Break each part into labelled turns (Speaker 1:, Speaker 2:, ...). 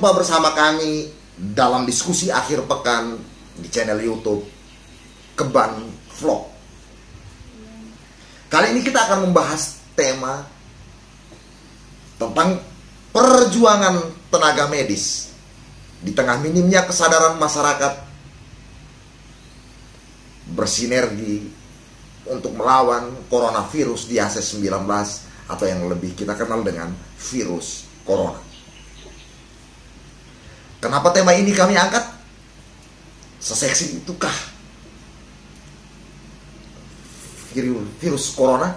Speaker 1: Jumpa bersama kami dalam diskusi akhir pekan di channel YouTube Keban Vlog. Kali ini kita akan membahas tema tentang perjuangan tenaga medis di tengah minimnya kesadaran masyarakat bersinergi untuk melawan coronavirus diabetes 19 atau yang lebih kita kenal dengan virus corona. Kenapa tema ini kami angkat? Seseksi itukah virus corona?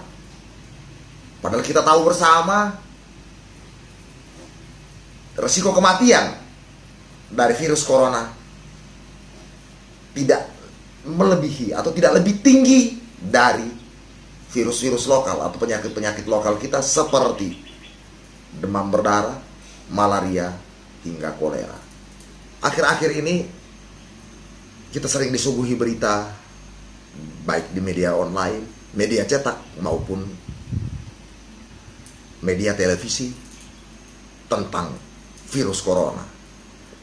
Speaker 1: Padahal kita tahu bersama resiko kematian dari virus corona tidak melebihi atau tidak lebih tinggi dari virus-virus lokal atau penyakit-penyakit lokal kita seperti demam berdarah, malaria, hingga kolera. Akhir-akhir ini kita sering disuguhi berita baik di media online, media cetak maupun media televisi tentang virus corona.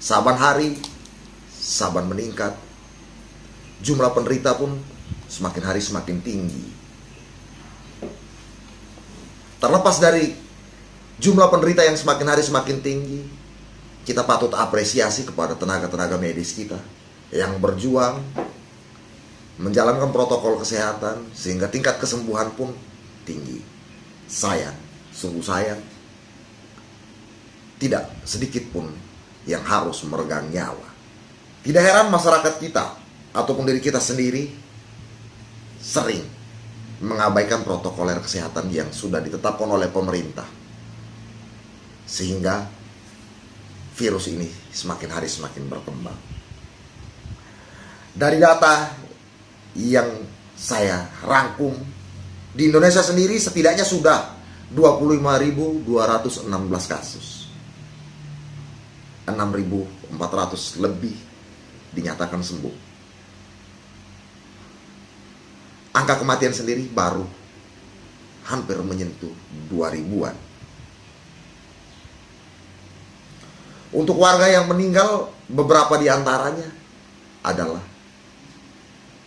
Speaker 1: Saban hari saban meningkat, jumlah penderita pun semakin hari semakin tinggi. Terlepas dari jumlah penderita yang semakin hari semakin tinggi, kita patut apresiasi kepada tenaga-tenaga medis kita yang berjuang menjalankan protokol kesehatan sehingga tingkat kesembuhan pun tinggi. Sayang, sungguh sayang, tidak sedikit pun yang harus meregang nyawa. Tidak heran masyarakat kita ataupun diri kita sendiri sering mengabaikan protokoler kesehatan yang sudah ditetapkan oleh pemerintah, sehingga virus ini semakin hari semakin berkembang. Dari data yang saya rangkum, di Indonesia sendiri setidaknya sudah 25.216 kasus. 6.400 lebih dinyatakan sembuh. Angka kematian sendiri baru hampir menyentuh 2.000-an. Untuk warga yang meninggal, beberapa di antaranya adalah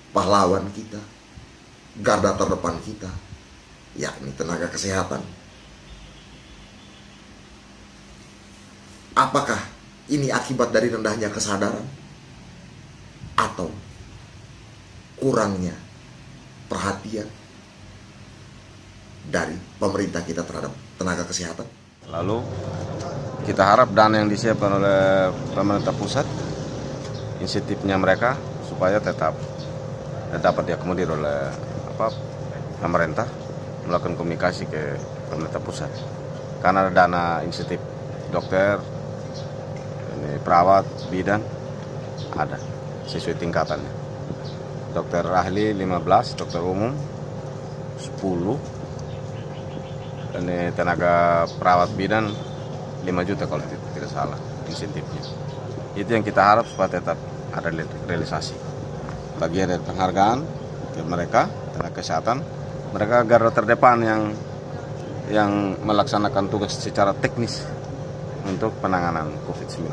Speaker 1: pahlawan kita, garda terdepan kita, yakni tenaga kesehatan. Apakah ini akibat dari rendahnya kesadaran atau kurangnya perhatian dari pemerintah kita terhadap tenaga kesehatan?
Speaker 2: Lalu kita harap dana yang disiapkan oleh pemerintah pusat, insentifnya mereka supaya tetap dapat diakomodir oleh pemerintah, melakukan komunikasi ke pemerintah pusat. Karena ada dana insentif dokter, perawat, bidan, ada sesuai tingkatannya. Dokter ahli 15, dokter umum 10, ini tenaga perawat bidan 5 juta kalau tidak salah insentifnya. Itu yang kita harap supaya tetap ada realisasi. Bagian dari penghargaan ke mereka, tenaga kesehatan, mereka garda terdepan yang melaksanakan tugas secara teknis untuk penanganan COVID-19.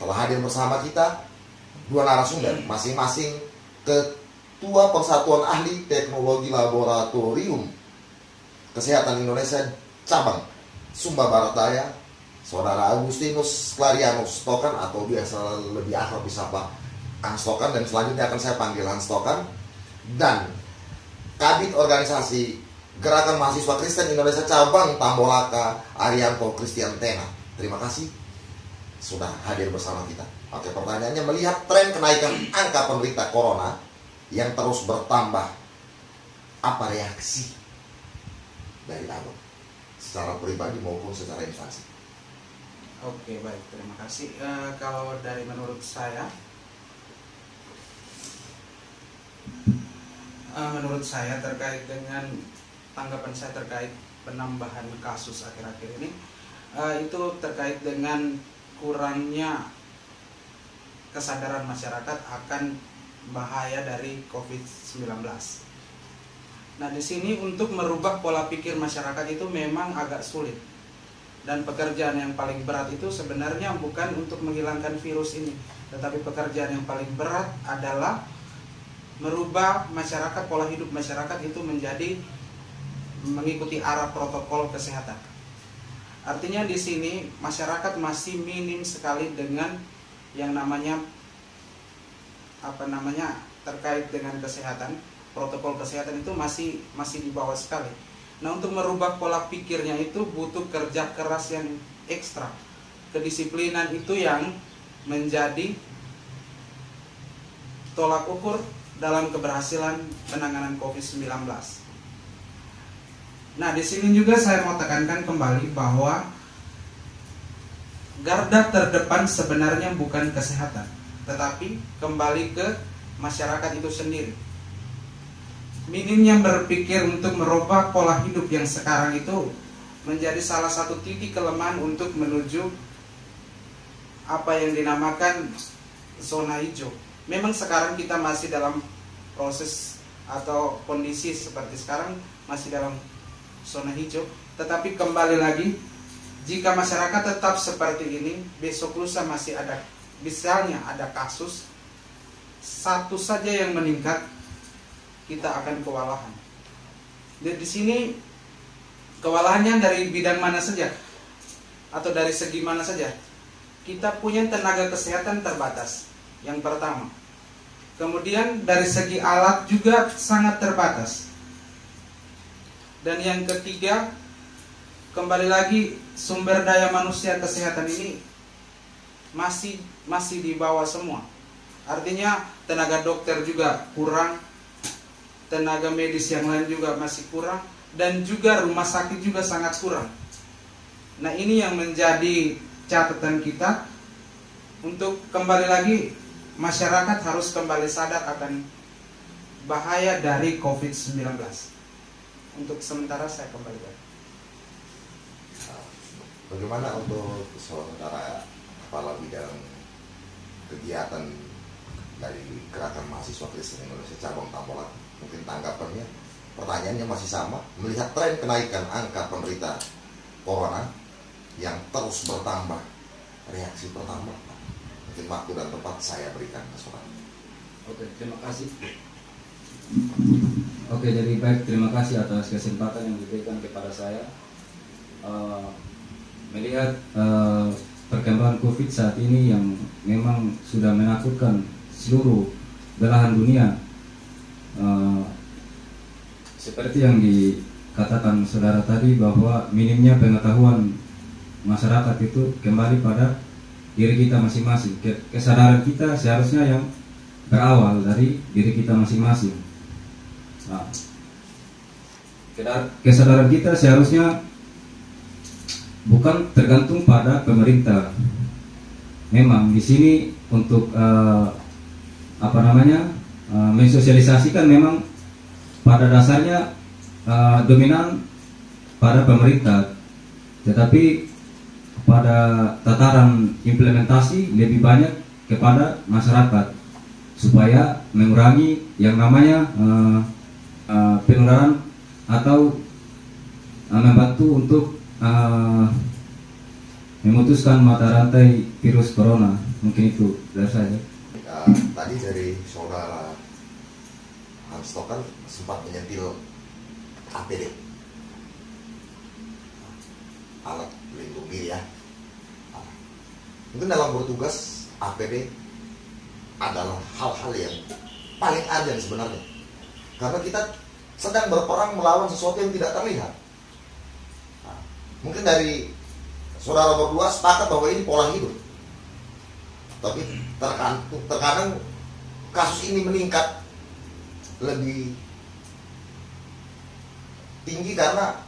Speaker 1: Telah hadir bersama kita dua narasumber, masing-masing Ketua Persatuan Ahli Teknologi Laboratorium Kesehatan Indonesia Cabang Sumba Barat Daya, Saudara Agustinus Clarianus Stokan atau biasa lebih akrab disapa Kang Stokan, dan selanjutnya akan saya panggil Hans Stokan, dan Kabid Organisasi Gerakan Mahasiswa Kristen Indonesia Cabang Tambolaka Arianto Christian Tena. Terima kasih sudah hadir bersama kita. Oke, pertanyaannya, melihat tren kenaikan angka penderita corona yang terus bertambah, apa reaksi dari Abang secara pribadi maupun secara instansi?
Speaker 3: Oke, baik, terima kasih. Kalau dari menurut saya terkait dengan tanggapan saya terkait penambahan kasus akhir-akhir ini, itu terkait dengan kurangnya kesadaran masyarakat akan bahaya dari COVID-19. Nah, di sini untuk merubah pola pikir masyarakat itu memang agak sulit. Dan pekerjaan yang paling berat itu sebenarnya bukan untuk menghilangkan virus ini, tetapi pekerjaan yang paling berat adalah merubah masyarakat, pola hidup masyarakat itu menjadi mengikuti arah protokol kesehatan. Artinya di sini masyarakat masih minim sekali dengan yang namanya terkait dengan kesehatan, protokol kesehatan itu masih di bawah sekali. Nah, untuk merubah pola pikirnya itu butuh kerja keras yang ekstra. Kedisiplinan itu yang menjadi tolak ukur dalam keberhasilan penanganan COVID-19. Nah, di sini juga saya mau tekankan kembali bahwa garda terdepan sebenarnya bukan kesehatan, tetapi kembali ke masyarakat itu sendiri. Minimnya berpikir untuk merubah pola hidup yang sekarang itu menjadi salah satu titik kelemahan untuk menuju apa yang dinamakan zona hijau. Memang sekarang kita masih dalam proses atau kondisi seperti sekarang masih dalam zona hijau, tetapi kembali lagi, jika masyarakat tetap seperti ini, besok lusa masih ada, misalnya ada kasus satu saja yang meningkat, kita akan kewalahan. Di sini kewalahannya dari bidang mana saja atau dari segi mana saja. Kita punya tenaga kesehatan terbatas, yang pertama. Kemudian dari segi alat juga sangat terbatas. Dan yang ketiga, kembali lagi, sumber daya manusia kesehatan ini masih di bawah semua. Artinya tenaga dokter juga kurang, tenaga medis yang lain juga masih kurang, dan juga rumah sakit juga sangat kurang. Nah, ini yang menjadi catatan kita untuk kembali lagi, masyarakat harus kembali sadar akan bahaya dari COVID-19. Untuk sementara saya kembalikan.
Speaker 1: Bagaimana untuk saudara kepala bidang kegiatan dari Gerakan Mahasiswa Kristen Indonesia Cabang Tambolan, mungkin tanggapannya, pertanyaannya masih sama, melihat tren kenaikan angka penderita corona yang terus bertambah, reaksi pertama, mungkin waktu dan tempat saya berikan ke saudara.
Speaker 4: Oke, terima kasih. Oke, jadi baik, terima kasih atas kesempatan yang diberikan kepada saya. Melihat perkembangan COVID saat ini yang memang sudah menakutkan seluruh belahan dunia, seperti yang dikatakan saudara tadi bahwa minimnya pengetahuan masyarakat itu kembali pada diri kita masing-masing. Kesadaran kita seharusnya yang berawal dari diri kita masing-masing. Nah, kesadaran kita seharusnya bukan tergantung pada pemerintah. Memang di sini untuk mensosialisasikan memang pada dasarnya dominan pada pemerintah, tetapi pada tataran implementasi lebih banyak kepada masyarakat supaya mengurangi yang namanya penularan atau membantu untuk memutuskan mata rantai virus corona. Mungkin itu dari saya.
Speaker 1: Tadi dari saudara Hans Tokan sempat menyentil APD, alat pelindung diri ya. Mungkin dalam bertugas APD adalah hal-hal yang paling urgent sebenarnya, karena kita sedang berperang melawan sesuatu yang tidak terlihat. Nah, mungkin dari saudara berdua sepakat bahwa ini pola hidup, tapi terkadang kasus ini meningkat lebih tinggi karena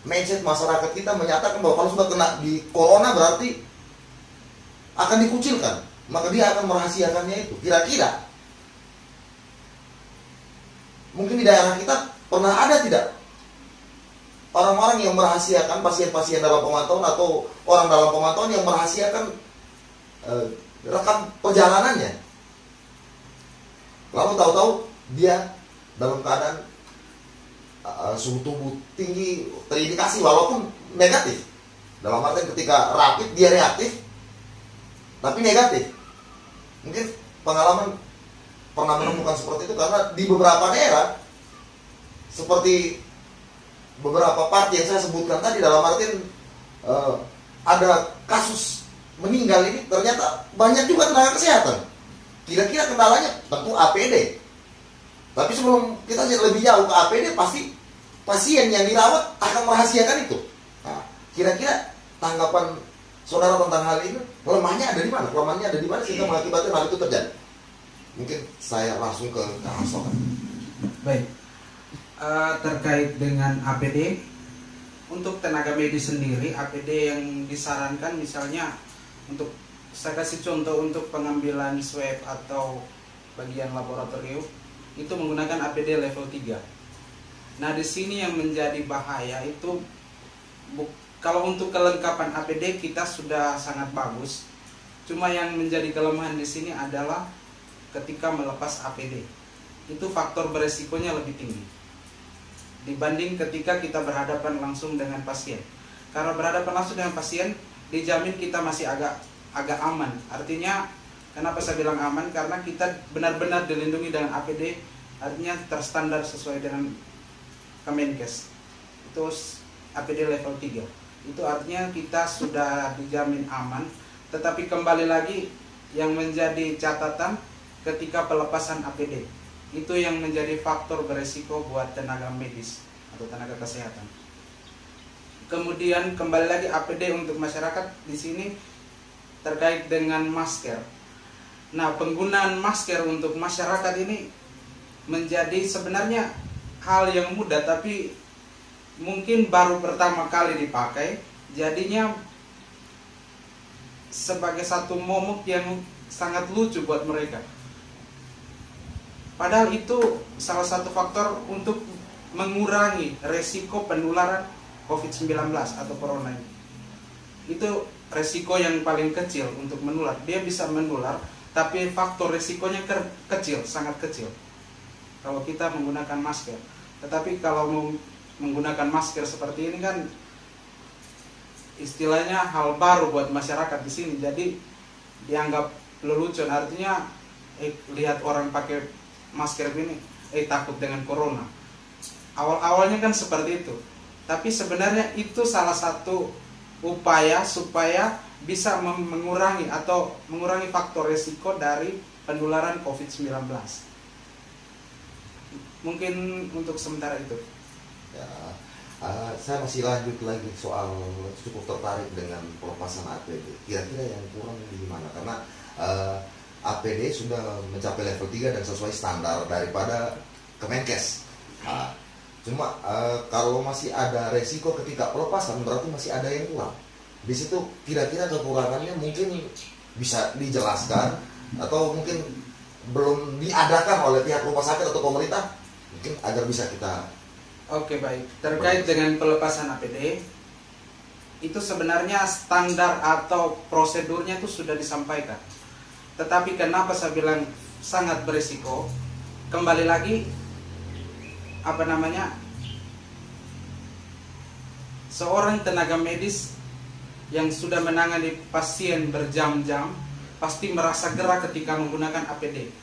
Speaker 1: mindset masyarakat kita menyatakan bahwa kalau sudah kena di corona berarti akan dikucilkan, maka dia akan merahasiakannya itu. Kira-kira mungkin di daerah kita pernah ada tidak orang-orang yang merahasiakan pasien-pasien dalam pemantauan atau orang dalam pemantauan yang merahasiakan rekam perjalanannya, lalu tahu-tahu dia dalam keadaan suhu tubuh tinggi terindikasi walaupun negatif, Dalam artian ketika rapid dia reaktif, tapi negatif. Mungkin pengalaman pernah menemukan seperti itu karena di beberapa daerah seperti beberapa parti yang saya sebutkan tadi, dalam artian ada kasus meninggal ini ternyata banyak juga tenaga kesehatan. Kira-kira kendalanya tentu APD. Tapi sebelum kita lebih jauh ke APD, pasti pasien yang dirawat akan merahasiakan itu. Nah, kira-kira tanggapan saudara tentang hal ini, lemahnya ada di mana? Kelemahannya ada di mana sehingga mengakibatkan hal itu terjadi? Mungkin saya langsung ke Kang Hasto.
Speaker 3: Baik. Terkait dengan APD, untuk tenaga medis sendiri, APD yang disarankan misalnya untuk, saya kasih contoh, untuk pengambilan swab atau bagian laboratorium itu menggunakan APD level 3. Nah, di sini yang menjadi bahaya itu kalau untuk kelengkapan APD kita sudah sangat bagus. Cuma yang menjadi kelemahan di sini adalah ketika melepas APD. Itu faktor beresikonya lebih tinggi dibanding ketika kita berhadapan langsung dengan pasien. Karena berhadapan langsung dengan pasien, dijamin kita masih agak aman. Artinya, kenapa saya bilang aman? Karena kita benar-benar dilindungi dengan APD, artinya terstandar sesuai dengan Kemenkes. Itu APD level 3. Itu artinya kita sudah dijamin aman. Tetapi kembali lagi, yang menjadi catatan ketika pelepasan APD, itu yang menjadi faktor beresiko buat tenaga medis atau tenaga kesehatan. Kemudian kembali lagi APD untuk masyarakat di sini terkait dengan masker. Nah, penggunaan masker untuk masyarakat ini menjadi sebenarnya hal yang mudah, tapi mungkin baru pertama kali dipakai, jadinya sebagai satu momok yang sangat lucu buat mereka. Padahal itu salah satu faktor untuk mengurangi resiko penularan COVID-19 atau corona ini. Itu resiko yang paling kecil untuk menular. Dia bisa menular, tapi faktor resikonya kecil, sangat kecil kalau kita menggunakan masker. Tetapi kalau mau menggunakan masker seperti ini kan istilahnya hal baru buat masyarakat di sini. Jadi dianggap lelucon, artinya lihat orang pakai masker ini takut dengan corona. Awal-awalnya kan seperti itu. Tapi sebenarnya itu salah satu upaya supaya bisa mengurangi faktor resiko dari penularan COVID-19. Mungkin untuk sementara itu.
Speaker 1: Ya, saya masih lanjut lagi soal cukup tertarik dengan pelepasan APD. Kira-kira yang kurang di mana? Karena APD sudah mencapai level 3 dan sesuai standar daripada Kemenkes. Cuma kalau masih ada resiko ketika pelepasan, berarti masih ada yang kurang. Di situ kira-kira kekurangannya mungkin bisa dijelaskan atau mungkin belum diadakan oleh pihak rumah sakit atau pemerintah, mungkin agar bisa kita.
Speaker 3: Oke, baik. Terkait dengan pelepasan APD, itu sebenarnya standar atau prosedurnya itu sudah disampaikan. Tetapi kenapa saya bilang sangat berisiko? Kembali lagi, seorang tenaga medis yang sudah menangani pasien berjam-jam pasti merasa gerah ketika menggunakan APD.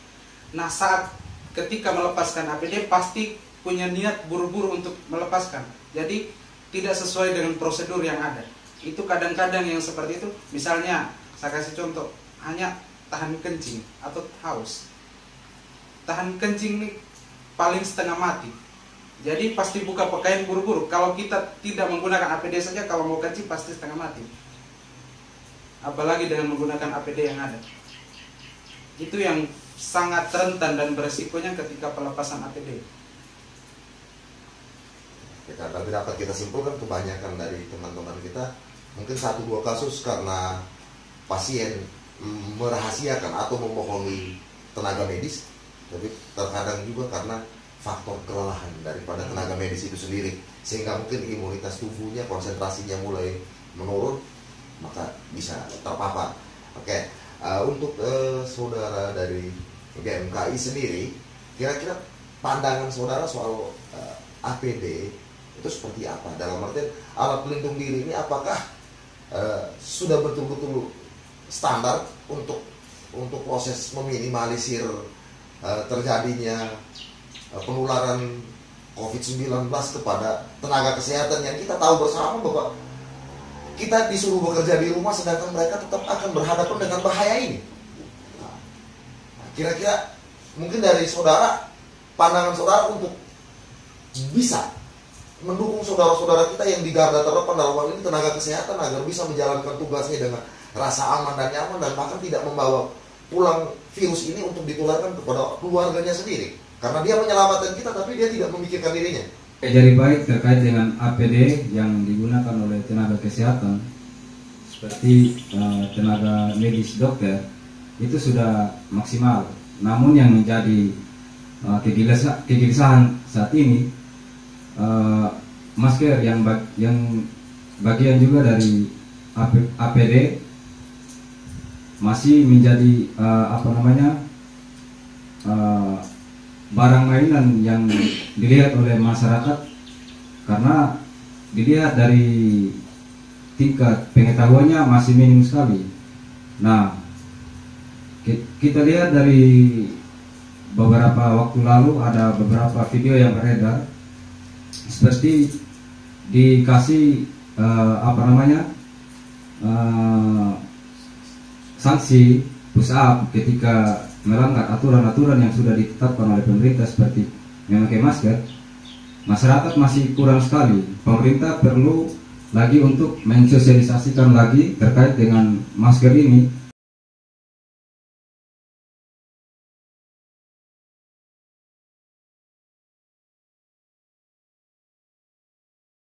Speaker 3: Nah, saat ketika melepaskan APD pasti punya niat buru-buru untuk melepaskan. Jadi tidak sesuai dengan prosedur yang ada. Itu kadang-kadang yang seperti itu. Misalnya, saya kasih contoh, hanya tahan kencing atau haus. Tahan kencing ini paling setengah mati. Jadi pasti buka pakaian buru-buru. Kalau kita tidak menggunakan APD saja, kalau mau kencing pasti setengah mati. Apalagi dengan menggunakan APD yang ada. Itu yang sangat rentan dan beresikonya ketika pelepasan APD.
Speaker 1: Karena dapat kita simpulkan kebanyakan dari teman-teman kita mungkin 1-2 kasus karena pasien merahasiakan atau membohongi tenaga medis, tapi terkadang juga karena faktor kelelahan daripada tenaga medis itu sendiri, sehingga mungkin imunitas tubuhnya, konsentrasinya mulai menurun, maka bisa terpapar. Oke, untuk saudara dari GMKI sendiri, kira-kira pandangan saudara soal APD itu seperti apa? Dalam artian alat pelindung diri ini apakah sudah betul-betul standar untuk proses meminimalisir terjadinya penularan COVID-19 kepada tenaga kesehatan yang kita tahu bersama bahwa kita disuruh bekerja di rumah sedangkan mereka tetap akan berhadapan dengan bahaya ini. Nah, kira-kira mungkin dari saudara, pandangan saudara untuk bisa mendukung saudara-saudara kita yang di garda terdepan dalam hal ini tenaga kesehatan agar bisa menjalankan tugasnya dengan rasa aman dan nyaman dan bahkan tidak membawa pulang virus ini untuk ditularkan kepada keluarganya sendiri. Karena dia menyelamatkan kita tapi dia tidak memikirkan dirinya.
Speaker 4: Jadi baik terkait dengan APD yang digunakan oleh tenaga kesehatan seperti tenaga medis dokter itu sudah maksimal. Namun yang menjadi kegelisahan saat ini masker yang bagian juga dari APD masih menjadi barang mainan yang dilihat oleh masyarakat karena dilihat dari tingkat pengetahuannya masih minim sekali. Nah, kita lihat dari beberapa waktu lalu ada beberapa video yang beredar seperti dikasih sanksi push up ketika melanggar aturan-aturan yang sudah ditetapkan oleh pemerintah seperti memakai masker. Masyarakat masih kurang sekali. Pemerintah perlu lagi untuk mensosialisasikan lagi terkait dengan masker ini